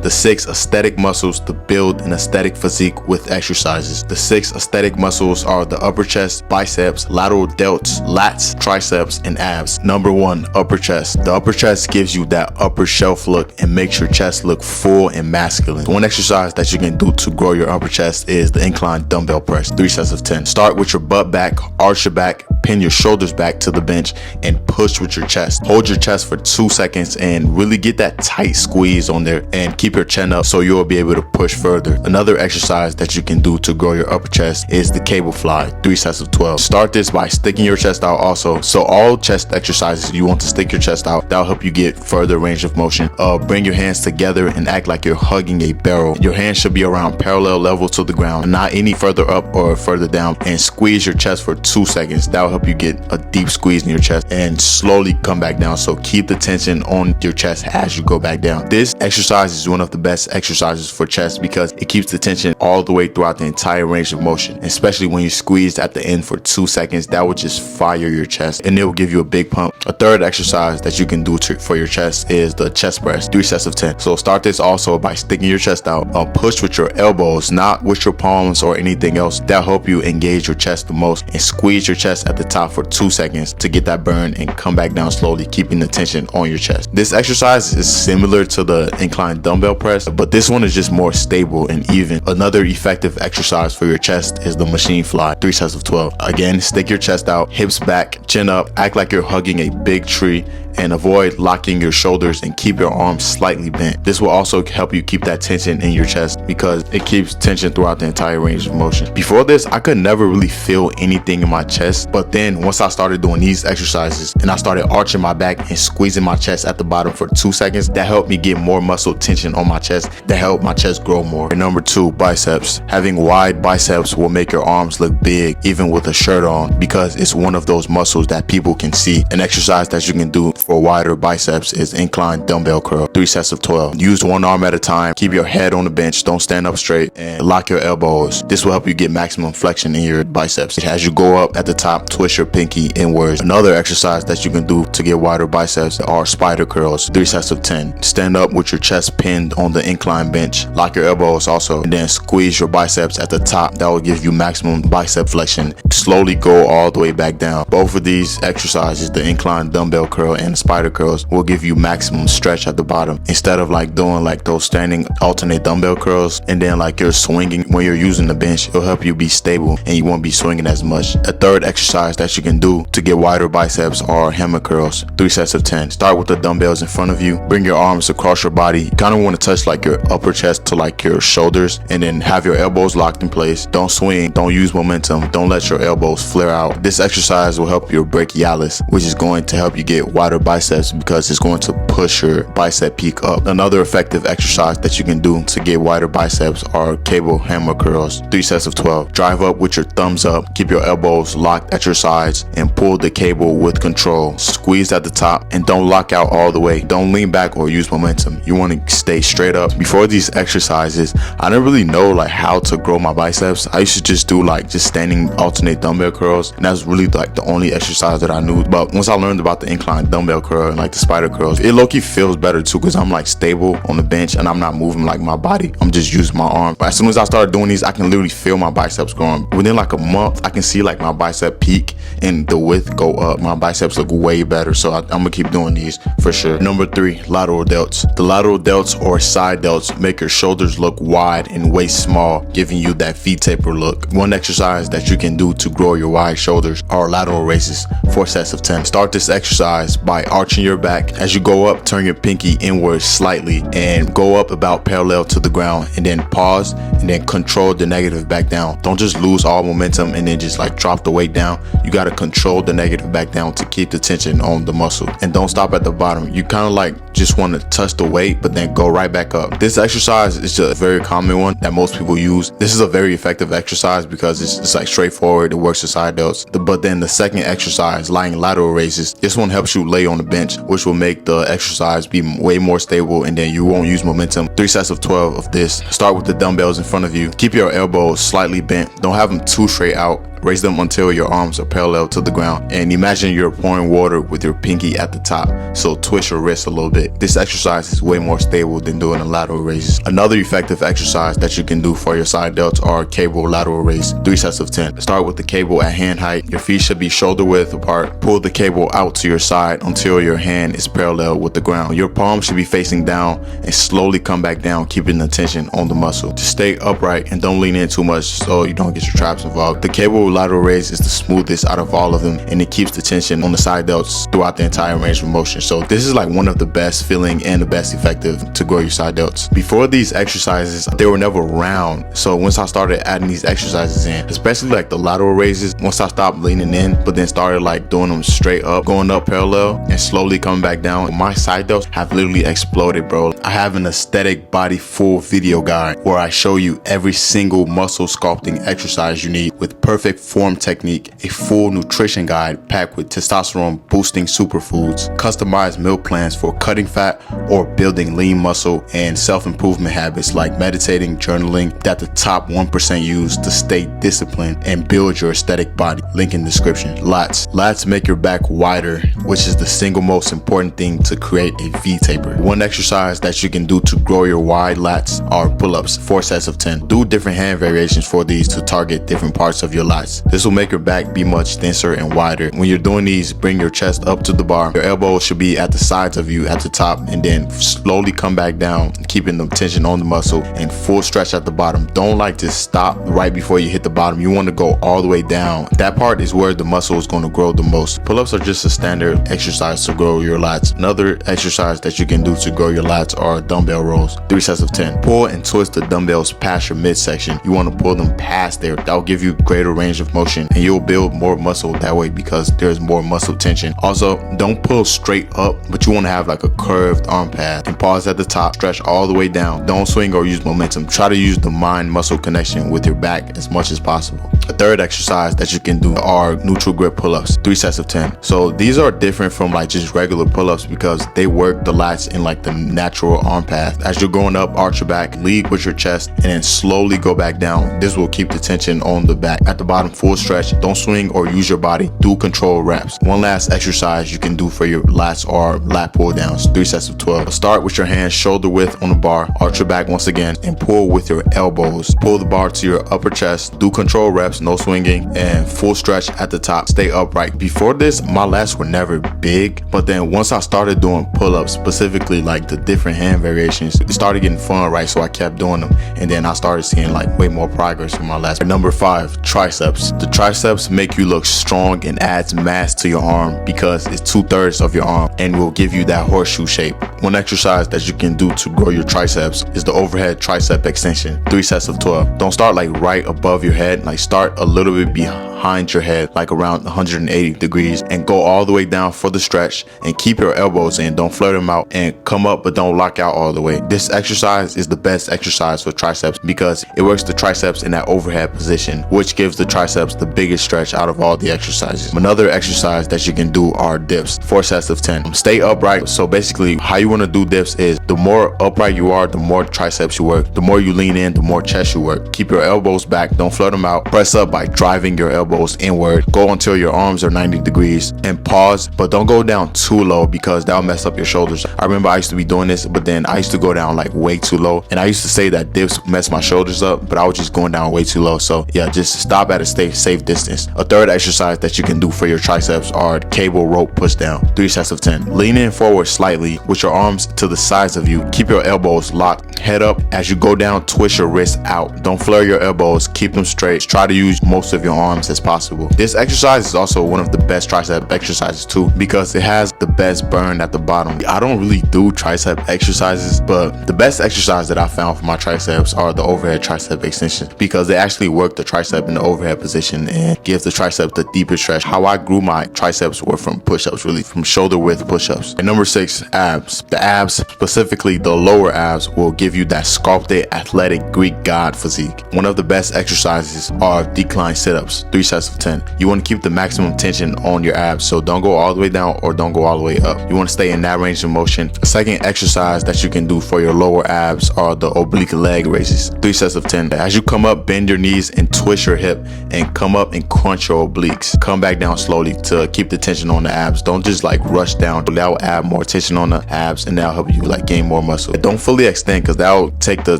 The 6 aesthetic muscles to build an aesthetic physique with exercises. The 6 aesthetic muscles are the upper chest, biceps, lateral delts, lats, triceps, and abs. Number 1, upper chest. The upper chest gives you that upper shelf look and makes your chest look full and masculine. One exercise that you can do to grow your upper chest is the incline dumbbell press, 3 sets of 10. Start with your butt back, arch your back, pin your shoulders back to the bench, and push with your chest. Hold your chest for 2 seconds and really get that tight squeeze on there, and keep your chin up so you'll be able to push further. Another exercise that you can do to grow your upper chest is the cable fly, 3 sets of 12. Start this by sticking your chest out also. So all chest exercises, you want to stick your chest out. That'll help you get further range of motion. Bring your hands together and act like you're hugging a barrel. Your hands should be around parallel level to the ground, not any further up or further down, and squeeze your chest for 2 seconds. That'll help you get a deep squeeze in your chest and slowly come back down. So keep the tension on your chest as you go back down. This exercise is one of the best exercises for chest because it keeps the tension all the way throughout the entire range of motion, especially when you squeeze at the end for 2 seconds. That will just fire your chest and it will give you a big pump. A third exercise that you can do for your chest is the chest press, 3 sets of 10. So start this also by sticking your chest out. Push with your elbows, not with your palms or anything else. That'll help you engage your chest the most, and squeeze your chest at the top for 2 seconds to get that burn and come back down slowly, keeping the tension on your chest. This exercise is similar to the incline dumbbell press, but this one is just more stable and even. Another effective exercise for your chest is the machine fly, 3 sets of 12. Again, stick your chest out, hips back, chin up, act like you're hugging a big tree, and avoid locking your shoulders and keep your arms slightly bent. This will also help you keep that tension in your chest because it keeps tension throughout the entire range of motion. Before this, I could never really feel anything in my chest, but then once I started doing these exercises and I started arching my back and squeezing my chest at the bottom for 2 seconds, that helped me get more muscle tension on my chest. That helped my chest grow more. And number 2, biceps. Having wide biceps will make your arms look big even with a shirt on because it's one of those muscles that people can see. An exercise that you can do for wider biceps is incline dumbbell curl, 3 sets of 12. Use one arm at a time. Keep your head on the bench. Don't stand up straight, and lock your elbows. This will help you get maximum flexion in your biceps. As you go up at the top, twist your pinky inwards. Another exercise that you can do to get wider biceps are spider curls, 3 sets of 10. Stand up with your chest pinned on the incline bench. Lock your elbows also, and then squeeze your biceps at the top. That will give you maximum bicep flexion. Slowly go all the way back down. Both of these exercises, the incline dumbbell curl and the spider curls, will give you maximum stretch at the bottom. Instead of like doing like those standing alternate dumbbell curls and then like you're swinging when you're using the bench, it'll help you be stable and you won't be swinging as much. A third exercise that you can do to get wider biceps are hammer curls, 3 sets of 10. Start with the dumbbells in front of you. Bring your arms across your body. You kind of want to touch like your upper chest to like your shoulders, and then have your elbows locked in place. Don't swing. Don't use momentum. Don't let your elbows flare out. This exercise will help your brachialis, which is going to help you get wider biceps because it's going to push your bicep peak up. Another effective exercise that you can do to get wider biceps are cable hammer curls, 3 sets of 12. Drive up with your thumbs up. Keep your elbows locked at your sides and pull the cable with control. Squeeze at the top and don't lock out all the way. Don't lean back or use momentum. You want to stay straight up. Before these exercises, I didn't really know like how to grow my biceps. I used to just do like just standing alternate dumbbell curls, and that's really like the only exercise that I knew. But once I learned about the incline dumbbell curl and like the spider curls, it low-key feels better too because I'm like stable on the bench and I'm not moving like my body. I'm just using my arm. But as soon as I started doing these, I can literally feel my biceps growing. Within like a month, I can see like my bicep peak and the width go up. My biceps look way better, so I'm gonna keep doing these for sure. Number 3, lateral delts. The lateral delts or side delts make your shoulders look wide and waist small, giving you that V taper look. One exercise that you can do to grow your wide shoulders are lateral raises, 4 sets of 10. Start this exercise by arching your back. As you go up, turn your pinky inwards slightly and go up about parallel to the ground, and then pause and then control the negative back down. Don't just lose all momentum and then just like drop the weight down. You got to control the negative back down to keep the tension on the muscle, and don't stop at the bottom. You kind of like just want to touch the weight but then go right back up. This exercise is just a very common one that most people use. This is a very effective exercise because it's like straightforward. It works the side delts. But then the second exercise, lying lateral raises, this one helps you lay on the bench, which will make the exercise be way more stable, and then you won't use momentum. 3 sets of 12 of this. Start with the dumbbells in front of you. Keep your elbows slightly bent. Don't have them too straight out. Raise them until your arms are parallel to the ground, and imagine you're pouring water with your pinky at the top, so twist your wrist a little bit. This exercise is way more stable than doing the lateral raises. Another effective exercise that you can do for your side delts are cable lateral raise, 3 sets of 10. Start with the cable at hand height. Your feet should be shoulder width apart. Pull the cable out to your side until your hand is parallel with the ground. Your palm should be facing down and slowly come back down, keeping the tension on the muscle. Just stay upright and don't lean in too much so you don't get your traps involved. The cable lateral raise is the smoothest out of all of them, and it keeps the tension on the side delts throughout the entire range of motion. So this is like one of the best feeling and the best effective to grow your side delts. Before these exercises, they were never round. So once I started adding these exercises in, especially like the lateral raises, once I stopped leaning in, but then started like doing them straight up, going up parallel and slowly coming back down, my side delts have literally exploded, bro. I have an aesthetic body full video guide where I show you every single muscle sculpting exercise you need with perfect form technique, a full nutrition guide packed with testosterone boosting superfoods, customized meal plans for cutting fat or building lean muscle, and self-improvement habits like meditating, journaling that the top 1% use to stay disciplined and build your aesthetic body. Link in description. Lats make your back wider, which is the single most important thing to create a V taper. One exercise that you can do to grow your wide lats are pull-ups, 4 sets of 10. Do different hand variations for these to target different parts of your lats. This will make your back be much denser and wider. When you're doing these, bring your chest up to the bar. Your elbows should be at the sides of you at the top, and then slowly come back down, keeping the tension on the muscle, and full stretch at the bottom. Don't like to stop right before you hit the bottom. You want to go all the way down. That part is where the muscle is going to grow the most. Pull-ups are just a standard exercise to grow your lats. Another exercise that you can do to grow your lats are dumbbell rows, 3 sets of 10. Pull and twist the dumbbells past your midsection. You want to pull them past there. That will give you greater range of motion, and you'll build more muscle that way because there's more muscle tension. Also, don't pull straight up, but you want to have like a curved arm pad, and pause at the top, stretch all the way down. Don't swing or use momentum. Try to use the mind muscle connection with your back as much as possible. A third exercise that you can do are neutral grip pull-ups, 3 sets of 10. So these are different from like just regular pull-ups because they work the lats in like the natural arm path. As you're going up, arch your back, lead with your chest, and then slowly go back down. This will keep the tension on the back. At the bottom, full stretch. Don't swing or use your body. Do control reps. One last exercise you can do for your lats are lat pull downs, 3 sets of 12. Start with your hands shoulder width on the bar, arch your back once again, and pull with your elbows. Pull the bar to your upper chest. Do control reps, no swinging, and full stretch at the top. Stay upright. Before this, my lats were never big, but then once I started doing pull-ups, specifically like the different hand variations, it started getting fun, right? So I kept doing them, and then I started seeing like way more progress with my lats. Number 5, triceps. The triceps make you look strong and adds mass to your arm because it's 2/3 of your arm and will give you that horseshoe shape. One exercise that you can do to grow your triceps is the overhead tricep extension, 3 sets of 12. Don't start like right above your head, like start a little bit behind your head, like around 180 degrees, and go all the way down for the stretch, and keep your elbows in. Don't flare them out, and come up but don't lock out all the way. This exercise is the best exercise for triceps because it works the triceps in that overhead position, which gives the triceps the biggest stretch out of all the exercises. Another exercise that you can do are dips, 4 sets of 10. Stay upright. So basically how you want to do dips is the more upright you are, the more triceps you work. The more you lean in, the more chest you work. Keep your elbows back, don't flare them out. Press up by driving your elbows inward. Go until your arms are 90 degrees and pause, but don't go down too low because that'll mess up your shoulders. I remember I used to be doing this, but then I used to go down like way too low, and I used to say that dips mess my shoulders up, but I was just going down way too low. So yeah, just stop at a safe distance. A third exercise that you can do for your triceps are cable rope push down, 3 sets of 10. Lean in forward slightly with your arms to the sides of you. Keep your elbows locked. Head up. As you go down, twist your wrists out. Don't flare your elbows. Keep them straight. Try to use most of your arms as possible. This exercise is also one of the best tricep exercises too because it has the best burn at the bottom. I don't really do tricep exercises, but the best exercise that I found for my triceps are the overhead tricep extensions because they actually work the tricep in the overhead position and give the tricep the deeper stretch. How I grew my triceps were from push-ups, really from shoulder width push-ups. And number 6, abs. The abs, specifically the lower abs, will give you that sculpted athletic Greek god physique. One of the best exercises are decline sit-ups, 3 sets of 10. You want to keep the maximum tension on your abs, so don't go all the way down or don't go all the way up. You want to stay in that range of motion. A second exercise that you can do for your lower abs are the oblique leg raises. 3 sets of 10. As you come up, bend your knees and twist your hip and come up and crunch your obliques. Come back down slowly to keep the tension on the abs. Don't just like rush down. That will add more tension on the abs and that'll help you like gain more muscle. Don't fully extend because that will take the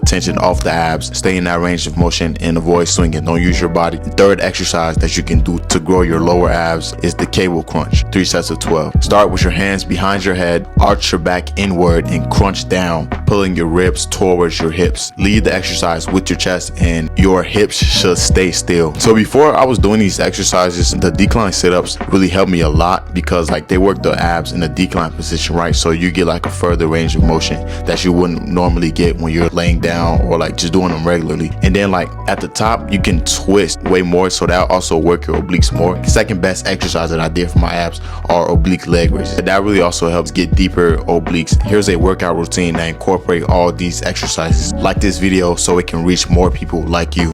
tension off the abs. Stay in that range of motion and avoid swinging. Don't use your body. The third exercise that you can do to grow your lower abs is the cable crunch. 3 sets of 12. Start with your hands behind your head, arch your back inward and crunch down, pulling your ribs towards your hips. Lead the exercise with your chest and your hips should stay still. So before I was doing these exercises, the decline sit-ups really helped me a lot because like they work the abs in the decline position, right? So you get like a further range of motion that you wouldn't normally get when you're laying down or like just doing them regularly. And then like at the top, you can twist way more, so that'll also work your obliques more. Second best exercise that I did for my abs are oblique leg raises. That really also helps get deeper obliques. Here's a workout routine that incorporate all these exercises. Like this video so it can reach more people like you.